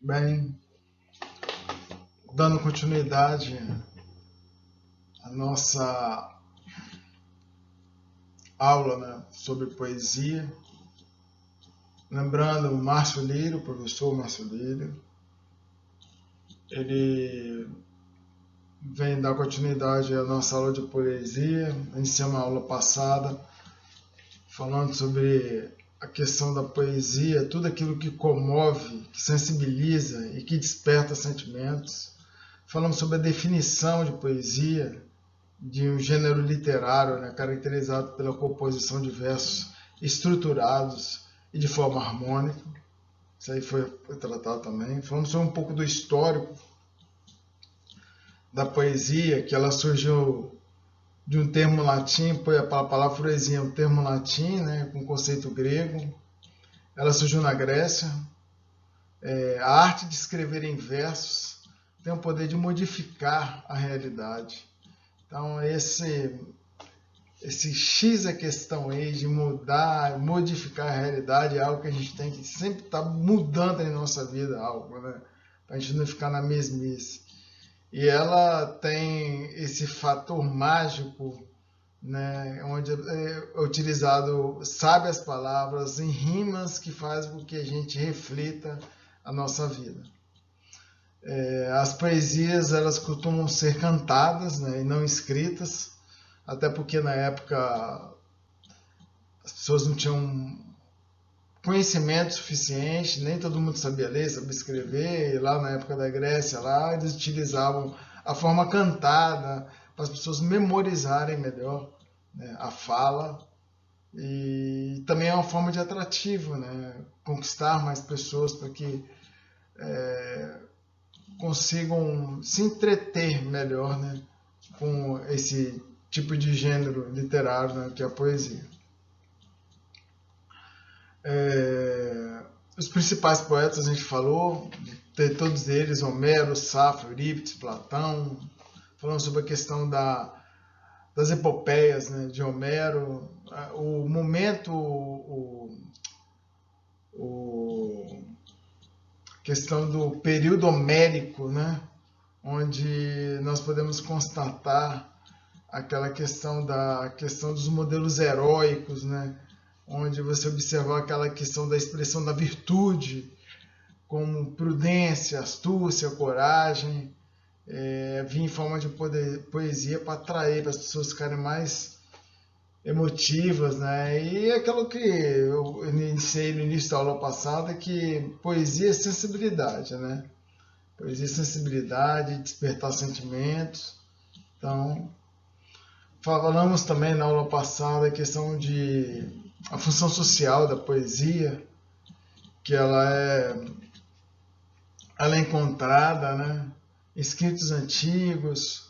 Bem, dando continuidade à nossa aula, né, sobre poesia, lembrando o Márcio Lírio, o professor Márcio Lírio, ele vem dar continuidade à nossa aula de poesia. Iniciamos a aula passada falando sobre a questão da poesia, tudo aquilo que comove, que sensibiliza e que desperta sentimentos. Falamos sobre a definição de poesia, de um gênero literário, né, caracterizado pela composição de versos estruturados e de forma harmônica. Isso aí foi tratado também. Falamos sobre um pouco do histórico da poesia, que ela surgiu de um termo latim, a palavra poesia é um termo latim, né, com conceito grego. Ela surgiu na Grécia. A arte de escrever em versos tem o poder de modificar a realidade. Então, esse X é questão aí de mudar, modificar a realidade é algo que a gente tem que sempre estar mudando em nossa vida, algo, né? Para a gente não ficar na mesmice. E ela tem esse fator mágico, né, onde é utilizado sábias palavras em rimas que fazem com que a gente reflita a nossa vida. As poesias, elas costumam ser cantadas, né, e não escritas, até porque na época as pessoas não tinham conhecimento suficiente, nem todo mundo sabia ler, sabia escrever, e lá na época da Grécia, lá eles utilizavam a forma cantada para as pessoas memorizarem melhor, né, a fala, e também é uma forma de atrativo, né, conquistar mais pessoas para que consigam se entreter melhor, né, com esse tipo de gênero literário, né, que é a poesia. Os principais poetas a gente falou, de todos eles, Homero, Safo, Eurípides, Platão, falando sobre a questão das epopeias, né, de Homero, o momento, questão do período homérico, né, onde nós podemos constatar aquela questão dos modelos heróicos, né, onde você observou aquela questão da expressão da virtude, como prudência, astúcia, coragem, vinha em forma de poesia para atrair, para as pessoas ficarem mais emotivas, né? E aquilo que eu iniciei no início da aula passada, que poesia é sensibilidade, né? Poesia é sensibilidade, despertar sentimentos. Então, falamos também na aula passada a questão de a função social da poesia, que ela é encontrada, né, em escritos antigos,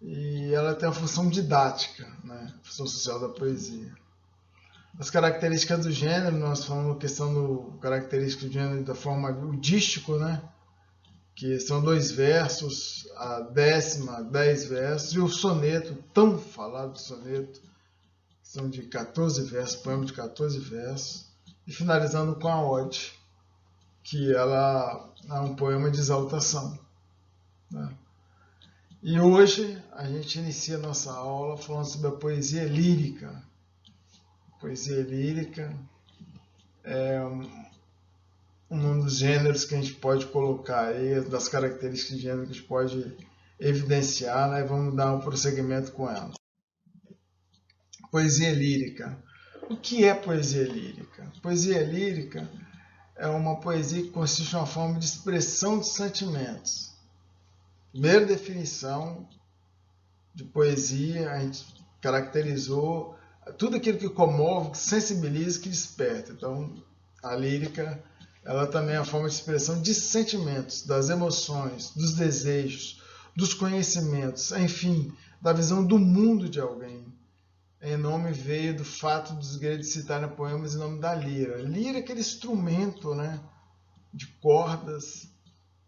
e ela tem a função didática, né, a função social da poesia. As características do gênero, nós falamos a questão do característica do gênero da forma udístico, né, que são 2 versos, a décima, 10 versos, e o soneto, tão falado soneto, que são de 14 versos, poema de 14 versos, e finalizando com a ode, que ela é um poema de exaltação, né? E hoje a gente inicia a nossa aula falando sobre a poesia lírica. Poesia lírica é um dos gêneros que a gente pode colocar aí, das características de gênero que a gente pode evidenciar, né? Vamos dar um prosseguimento com ela. Poesia lírica. O que é poesia lírica? Poesia lírica é uma poesia que consiste em uma forma de expressão de sentimentos. Primeira definição de poesia, a gente caracterizou tudo aquilo que comove, que sensibiliza, que desperta. Então, a lírica, ela também é uma forma de expressão de sentimentos, das emoções, dos desejos, dos conhecimentos, enfim, da visão do mundo de alguém. Em nome veio do fato dos gregos citarem poemas em nome da lira. Lira é aquele instrumento, né, de cordas,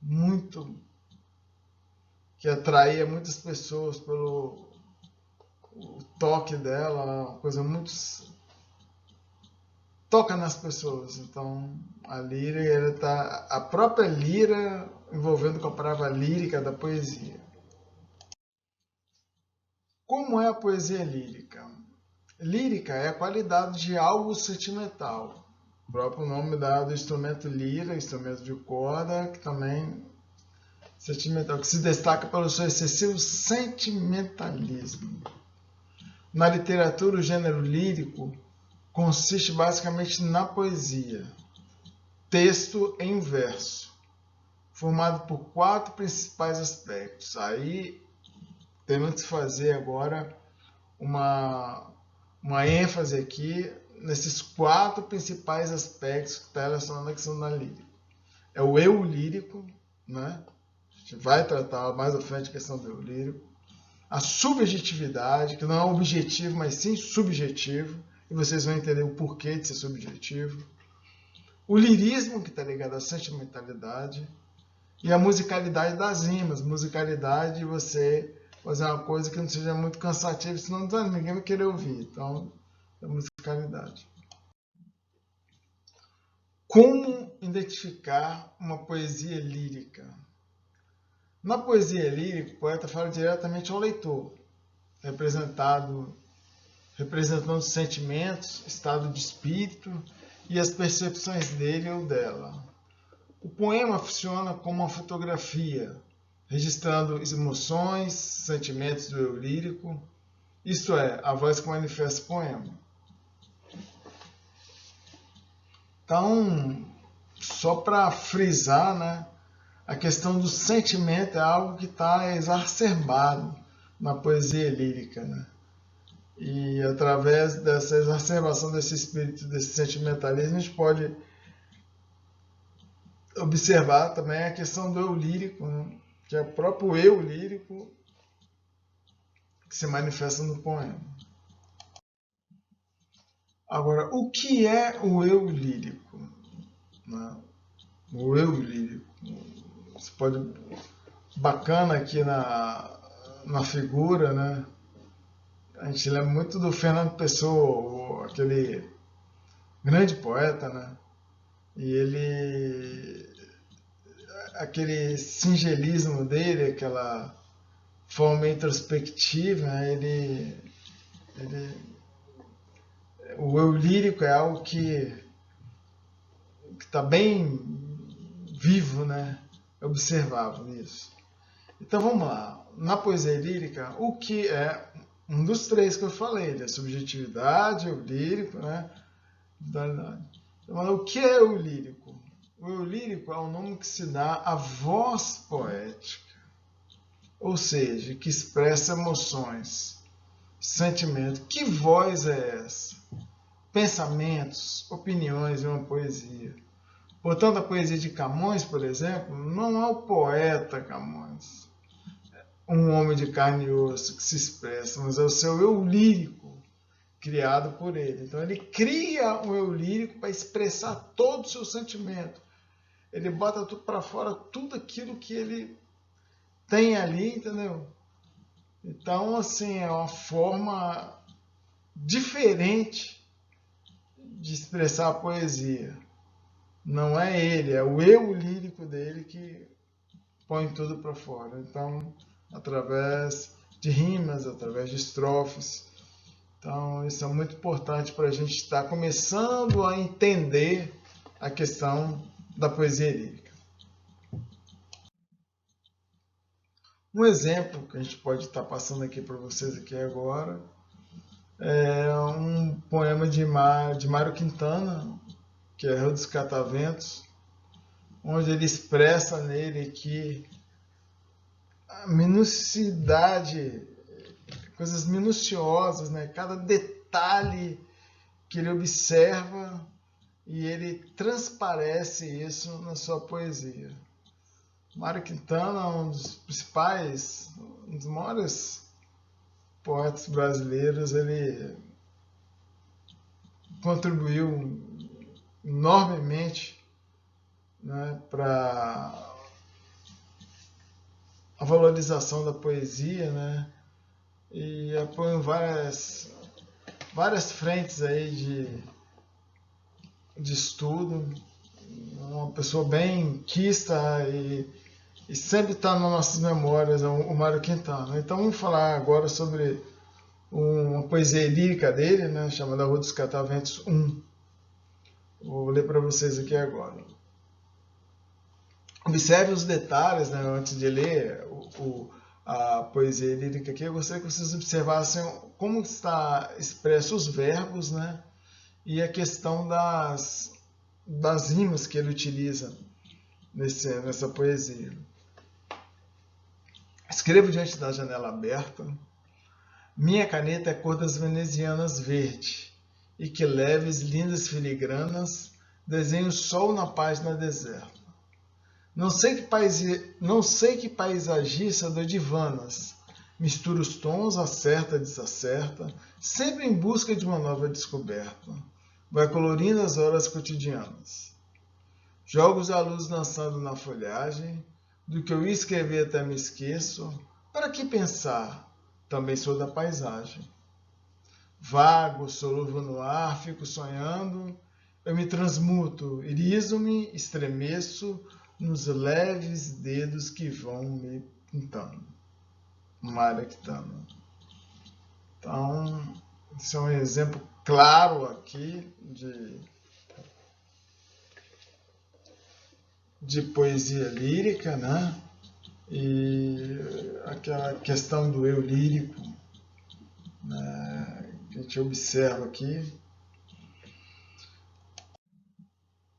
muito que atraía muitas pessoas pelo toque dela, uma coisa muito toca nas pessoas. Então, a lírica, a própria lira envolvendo com a palavra lírica da poesia. Como é a poesia lírica? Lírica é a qualidade de algo sentimental. O próprio nome do instrumento lira, instrumento de corda, que também sentimental, que se destaca pelo seu excessivo sentimentalismo. Na literatura, o gênero lírico consiste basicamente na poesia, texto em verso, formado por 4 principais aspectos. Aí temos que fazer agora uma ênfase aqui nesses 4 principais aspectos que estão relacionados à questão da lírica. É o eu lírico, né? A gente vai tratar mais à frente a questão do eu lírico. A subjetividade, que não é objetivo, mas sim subjetivo, e vocês vão entender o porquê de ser subjetivo. O lirismo, que está ligado à sentimentalidade, e a musicalidade das rimas. Musicalidade de você fazer uma coisa que não seja muito cansativa, senão ninguém vai querer ouvir. Então, a musicalidade. Como identificar uma poesia lírica? Na poesia lírica, o poeta fala diretamente ao leitor, representando os sentimentos, estado de espírito e as percepções dele ou dela. O poema funciona como uma fotografia, registrando emoções, sentimentos do eu lírico, isto é, a voz que manifesta o poema. Então, só para frisar, né, a questão do sentimento é algo que está exacerbado na poesia lírica, né? E através dessa exacerbação desse espírito, desse sentimentalismo, a gente pode observar também a questão do eu lírico, né? Que é o próprio eu lírico que se manifesta no poema. Agora, o que é o eu lírico? Né? O eu lírico. Você pode... Bacana aqui na figura, né? A gente lembra muito do Fernando Pessoa, aquele grande poeta, né? E ele... aquele singelismo dele, aquela forma introspectiva, né? O eu lírico é algo que está bem vivo, né? Observável isso. Então vamos lá. Na poesia lírica, o que é um dos 3 que eu falei, a subjetividade, o lírico, né? Então, o que é o lírico? O eu lírico é o nome que se dá à voz poética, ou seja, que expressa emoções, sentimentos. Que voz é essa? Pensamentos, opiniões em uma poesia. Portanto, a poesia de Camões, por exemplo, não é o poeta Camões, um homem de carne e osso que se expressa, mas é o seu eu lírico criado por ele. Então ele cria um eu lírico para expressar todo o seu sentimento. Ele bota tudo para fora, tudo aquilo que ele tem ali, entendeu? Então, assim, é uma forma diferente de expressar a poesia. Não é ele, é o eu lírico dele que põe tudo para fora. Então, através de rimas, através de estrofes. Então, isso é muito importante para a gente estar começando a entender a questão da poesia lírica. Um exemplo que a gente pode estar passando aqui para vocês aqui agora é um poema de Mário Quintana, que é Rio dos Cataventos, onde ele expressa nele que a minuciosidade, coisas minuciosas, né? Cada detalhe que ele observa e ele transparece isso na sua poesia. Mário Quintana, um dos principais, um dos maiores poetas brasileiros, ele contribuiu enormemente, né, para a valorização da poesia, né, e apoiou várias frentes aí de estudo, uma pessoa bem quista e sempre está nas nossas memórias, o Mário Quintana. Então vamos falar agora sobre uma poesia lírica dele, né, chamada Rua dos Cataventos 1. Vou ler para vocês aqui agora. Observe os detalhes, né, antes de ler a poesia lírica aqui. Eu gostaria que vocês observassem como está expresso os verbos, né, e a questão das rimas que ele utiliza nessa poesia. Escrevo diante da janela aberta. Minha caneta é cor das venezianas verde, e que leves, lindas filigranas desenho o sol na página deserta. Não sei que paisagista dou de vanas, misturo os tons, acerta, desacerta, sempre em busca de uma nova descoberta. Vai colorindo as horas cotidianas. Jogos à luz dançando na folhagem, do que eu ia escrever até me esqueço. Para que pensar? Também sou da paisagem. Vago, soluvo no ar, fico sonhando, eu me transmuto, irizo-me, estremeço nos leves dedos que vão me pintando. Mário Quintana. Então, esse é um exemplo claro aqui de poesia lírica, né? E aquela questão do eu lírico, né, que a gente observa aqui.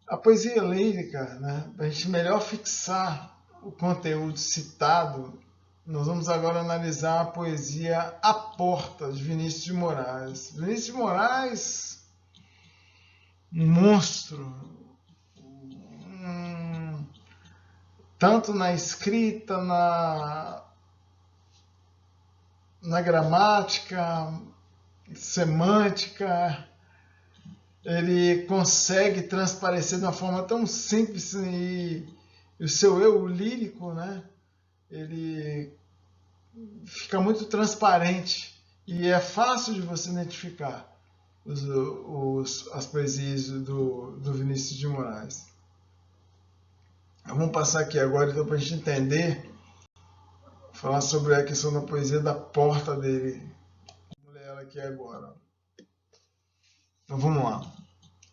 A poesia lírica, né, para a gente melhor fixar o conteúdo citado, nós vamos agora analisar a poesia A Porta, de Vinícius de Moraes. Vinícius de Moraes, um monstro, tanto na escrita, na gramática, semântica, ele consegue transparecer de uma forma tão simples e o seu eu lírico, né, ele fica muito transparente e é fácil de você identificar as poesias do Vinícius de Moraes. Vamos passar aqui agora então para a gente entender, falar sobre a questão da poesia da porta dele. Vamos ler ela aqui agora. Então vamos lá.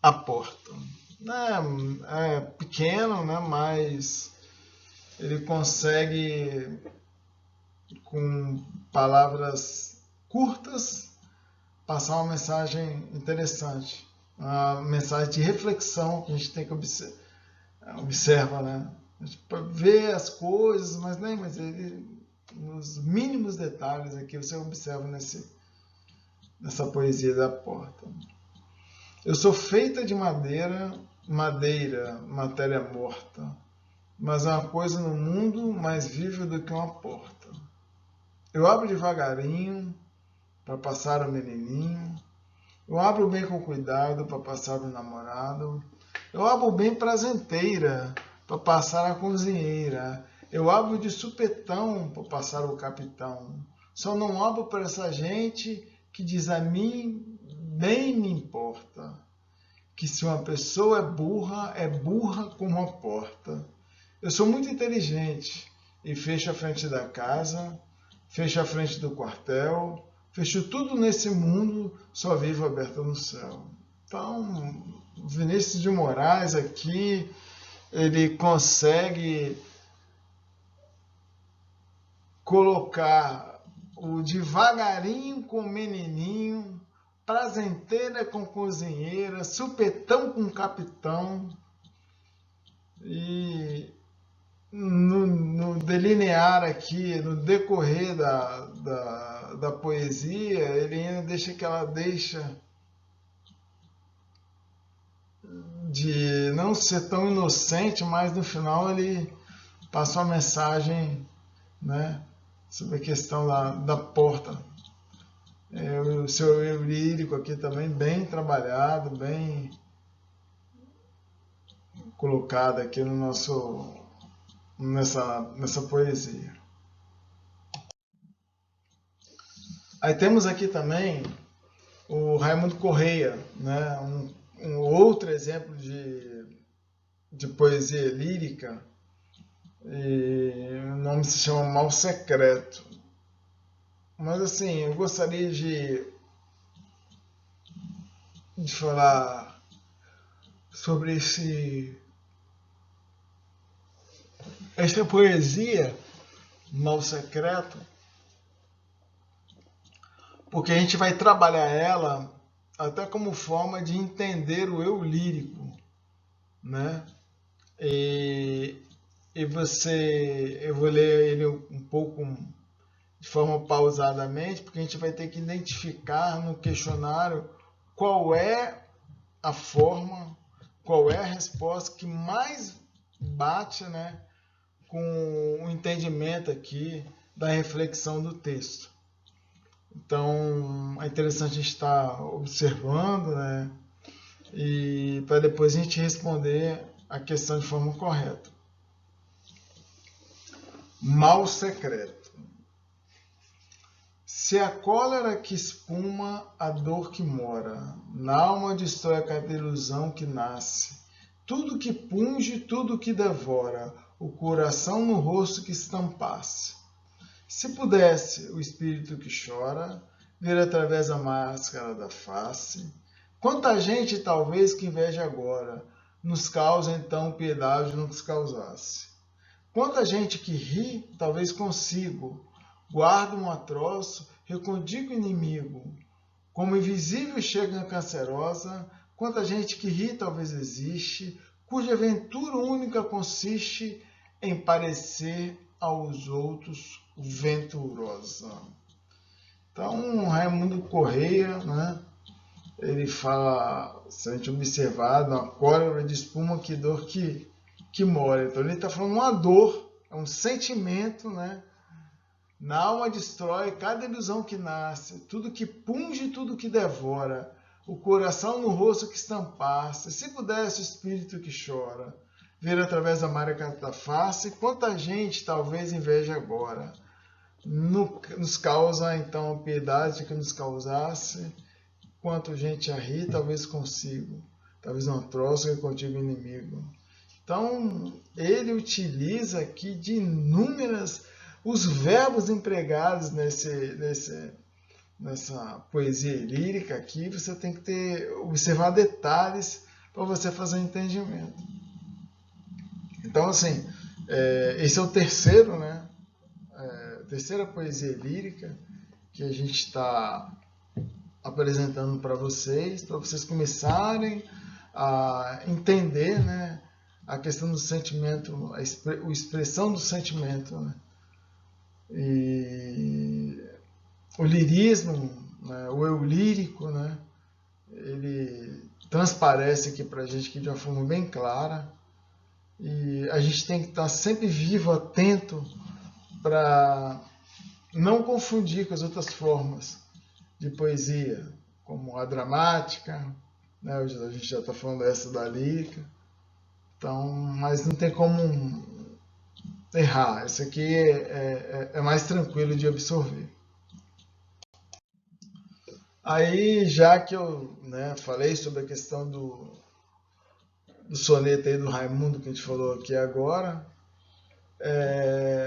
A porta. É pequeno, né, mas ele consegue, com palavras curtas, passar uma mensagem interessante. Uma mensagem de reflexão que a gente tem que observa, né? A gente vê as coisas, mas ele, nos mínimos detalhes aqui você observa nessa poesia da porta. Eu sou feita de madeira, matéria morta, mas há uma coisa no mundo mais viva do que uma porta. Eu abro devagarinho para passar o menininho, eu abro bem com cuidado para passar o namorado, eu abro bem prazenteira para passar a cozinheira, eu abro de supetão para passar o capitão. Só não abro para essa gente que diz a mim, bem me importa, que se uma pessoa é burra como a porta. Eu sou muito inteligente e fecho a frente da casa, fecho a frente do quartel, fecho tudo nesse mundo, só vivo aberto no céu. Então, Vinícius de Moraes aqui, ele consegue colocar o devagarinho com o menininho, prazenteira com cozinheira, supetão com capitão, e no delinear aqui, no decorrer da poesia, ele ainda deixa aquela deixa de não ser tão inocente, mas no final ele passa uma mensagem, né, sobre a questão da porta. O seu eu lírico aqui também bem trabalhado, bem colocado aqui no nessa poesia. Aí temos aqui também o Raimundo Correia, né, um outro exemplo de poesia lírica, e o nome se chama Mal Secreto. Mas assim, eu gostaria de falar sobre esta poesia Mal Secreto, porque a gente vai trabalhar ela até como forma de entender o eu lírico, né? E eu vou ler ele um pouco de forma pausadamente, porque a gente vai ter que identificar no questionário qual é a forma, qual é a resposta que mais bate, né, com o entendimento aqui da reflexão do texto. Então, é interessante a gente estar observando, né, e para depois a gente responder a questão de forma correta. Mal secreto. Se a cólera que espuma, a dor que mora, na alma destrói cada ilusão que nasce, tudo que punge, tudo que devora, o coração no rosto que estampasse. Se pudesse o espírito que chora ver através da máscara da face, quanta gente talvez que inveja agora, nos causa então piedade nos causasse. Quanta gente que ri, talvez consigo, guarda um atroz, recondigo inimigo, como invisível chega cancerosa, quanta gente que ri talvez existe, cuja aventura única consiste em parecer aos outros venturosa. Então, Raimundo Correia, né, ele fala, se a gente observar, uma cólera de espuma, que dor que mora. Então, ele está falando uma dor, é um sentimento, né? Na alma destrói cada ilusão que nasce, tudo que punge, tudo que devora, o coração no rosto que estampasse. Se pudesse o espírito que chora ver através da marca da face, quanta gente talvez inveja agora. Nos causa então a piedade que nos causasse, quanto gente a rir, talvez consigo, talvez não troça contigo inimigo. Então, ele utiliza aqui de inúmeras os verbos empregados nessa poesia lírica aqui. Você tem que observar detalhes para você fazer o entendimento. Então, assim, esse é o terceiro, né? Terceira poesia lírica que a gente está apresentando para vocês começarem a entender, né, a questão do sentimento, a expressão do sentimento, né? E o lirismo, né, o eu lírico, né, ele transparece aqui para a gente aqui de uma forma bem clara, e a gente tem que estar sempre vivo, atento, para não confundir com as outras formas de poesia, como a dramática, né? A gente já está falando dessa da lírica, então, mas não tem como errar. Esse aqui é mais tranquilo de absorver. Aí, já que eu, né, falei sobre a questão do soneto aí do Raimundo, que a gente falou aqui agora,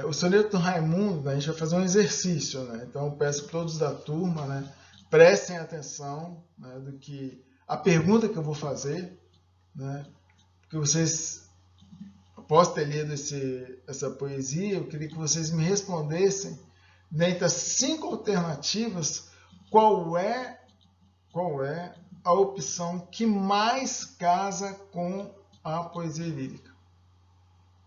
o soneto do Raimundo, a gente vai fazer um exercício, né? Então eu peço para todos da turma, né, prestem atenção, né, do que a pergunta que eu vou fazer, né, porque vocês, após ter lido essa poesia, eu queria que vocês me respondessem, dentre as 5 alternativas, qual é a opção que mais casa com a poesia lírica,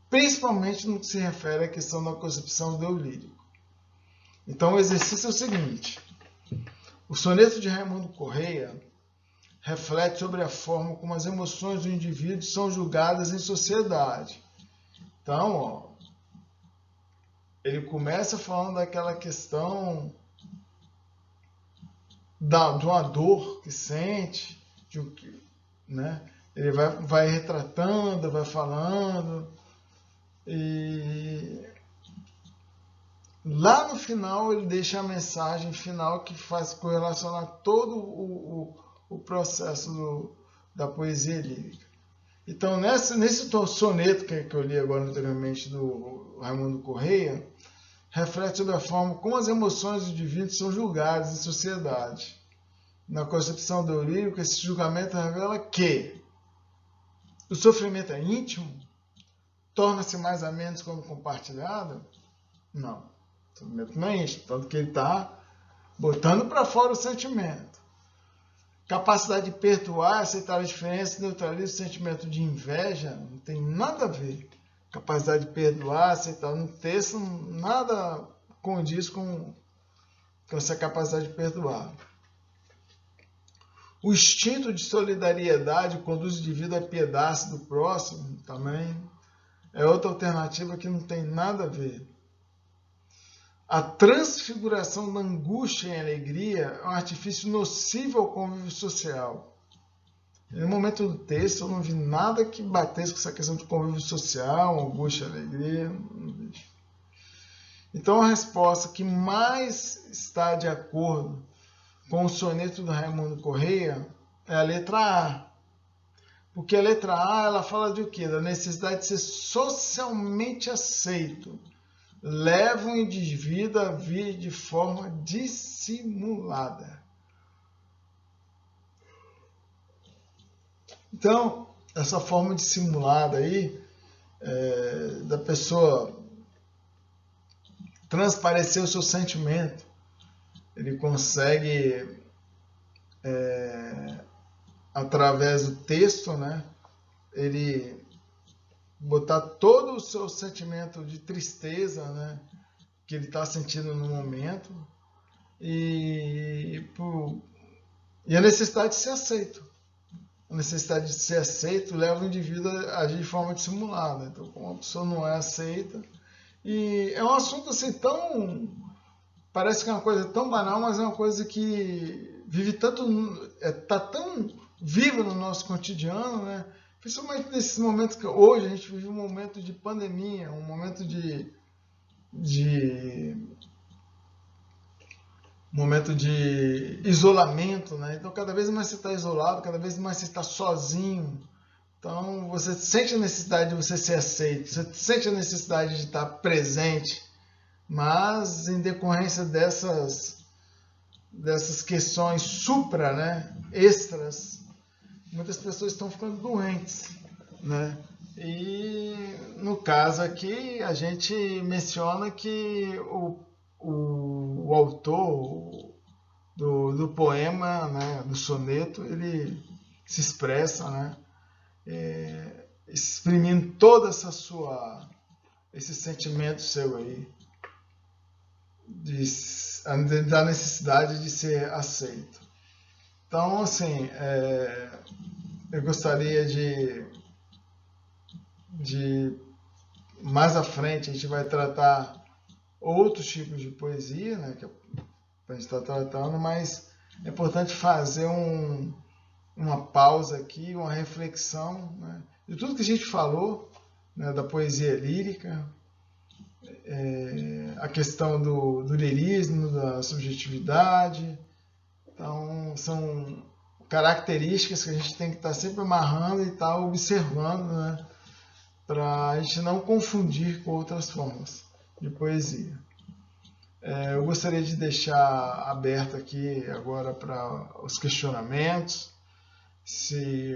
principalmente no que se refere à questão da concepção do eu lírico. Então o exercício é o seguinte: o soneto de Raimundo Correia reflete sobre a forma como as emoções do indivíduo são julgadas em sociedade. Então, ó, ele começa falando daquela questão de uma dor que sente, né? Ele vai retratando, vai falando, e lá no final ele deixa a mensagem final que faz correlacionar todo o processo da poesia lírica. Então, nesse soneto que eu li agora anteriormente do Raimundo Correia, reflete sobre a forma como as emoções do divino são julgadas em sociedade. Na concepção do Eurípides, esse julgamento revela que o sofrimento é íntimo, torna-se mais ou menos quando compartilhado? Não. O sofrimento não é íntimo, tanto que ele está botando para fora o sentimento. Capacidade de perdoar, aceitar a diferença, neutraliza o sentimento de inveja, não tem nada a ver. Capacidade de perdoar, aceitar no texto, nada condiz com essa capacidade de perdoar. O instinto de solidariedade conduz o indivíduo a piedade do próximo, também é outra alternativa que não tem nada a ver. A transfiguração da angústia em alegria é um artifício nocivo ao convívio social. No momento do texto, eu não vi nada que batesse com essa questão de convívio social, angústia e alegria. Não vi. Então, a resposta que mais está de acordo com o soneto do Raimundo Correia é a letra A. Porque a letra A, ela fala de o quê? Da necessidade de ser socialmente aceito. Leva o indivíduo a vir de forma dissimulada. Então, essa forma dissimulada aí, da pessoa transparecer o seu sentimento, ele consegue, através do texto, né, ele botar todo o seu sentimento de tristeza, né, que ele está sentindo no momento, e a necessidade de ser aceito. A necessidade de ser aceito leva o indivíduo a agir de forma dissimulada. Então, como a pessoa não é aceita, e é um assunto assim tão... Parece que é uma coisa tão banal, mas é uma coisa que vive tanto... Está tão viva no nosso cotidiano, né? Principalmente nesses momentos que hoje a gente vive um momento de pandemia, um momento de isolamento, né? Então, cada vez mais você está isolado, cada vez mais você está sozinho. Então, você sente a necessidade de você ser aceito, você sente a necessidade de estar presente, mas em decorrência dessas questões supra, né, extras, muitas pessoas estão ficando doentes, né? E no caso aqui a gente menciona que o autor do poema, né, do soneto, ele se expressa, né, exprimindo toda esse sentimento seu aí da necessidade de ser aceito. Então, assim, eu gostaria de mais à frente a gente vai tratar outros tipos de poesia, né, que a gente está tratando, mas é importante fazer uma pausa aqui, uma reflexão, né, de tudo que a gente falou, né, da poesia lírica, a questão do lirismo, da subjetividade. Então, são características que a gente tem que estar sempre amarrando e estar observando, né, para a gente não confundir com outras formas de poesia. Eu gostaria de deixar aberto aqui agora para os questionamentos, se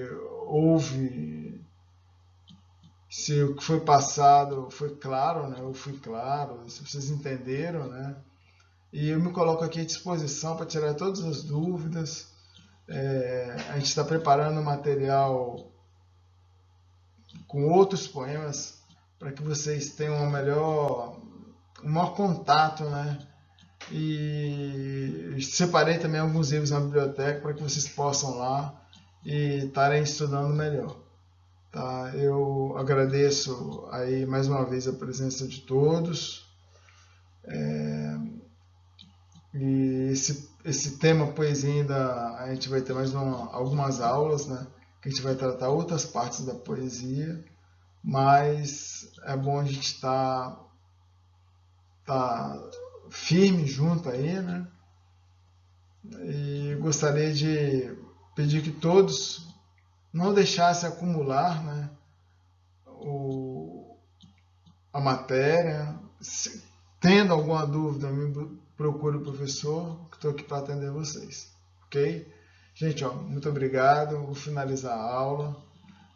o que foi passado foi claro, né? Eu fui claro, se vocês entenderam, né? E eu me coloco aqui à disposição para tirar todas as dúvidas. A gente está preparando material com outros poemas para que vocês tenham um maior contato, né? E separei também alguns livros na biblioteca para que vocês possam lá e estarem estudando melhor. Tá? Eu agradeço aí mais uma vez a presença de todos. E esse tema poesia ainda a gente vai ter mais algumas aulas, né? Que a gente vai tratar outras partes da poesia, mas é bom a gente estar firme junto aí, né? E gostaria de pedir que todos, não deixasse acumular, né, a matéria. Tendo alguma dúvida, me procure o professor, que estou aqui para atender vocês. Ok? Gente, ó, muito obrigado. Vou finalizar a aula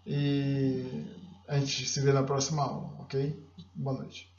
e a gente se vê na próxima aula. Ok? Boa noite.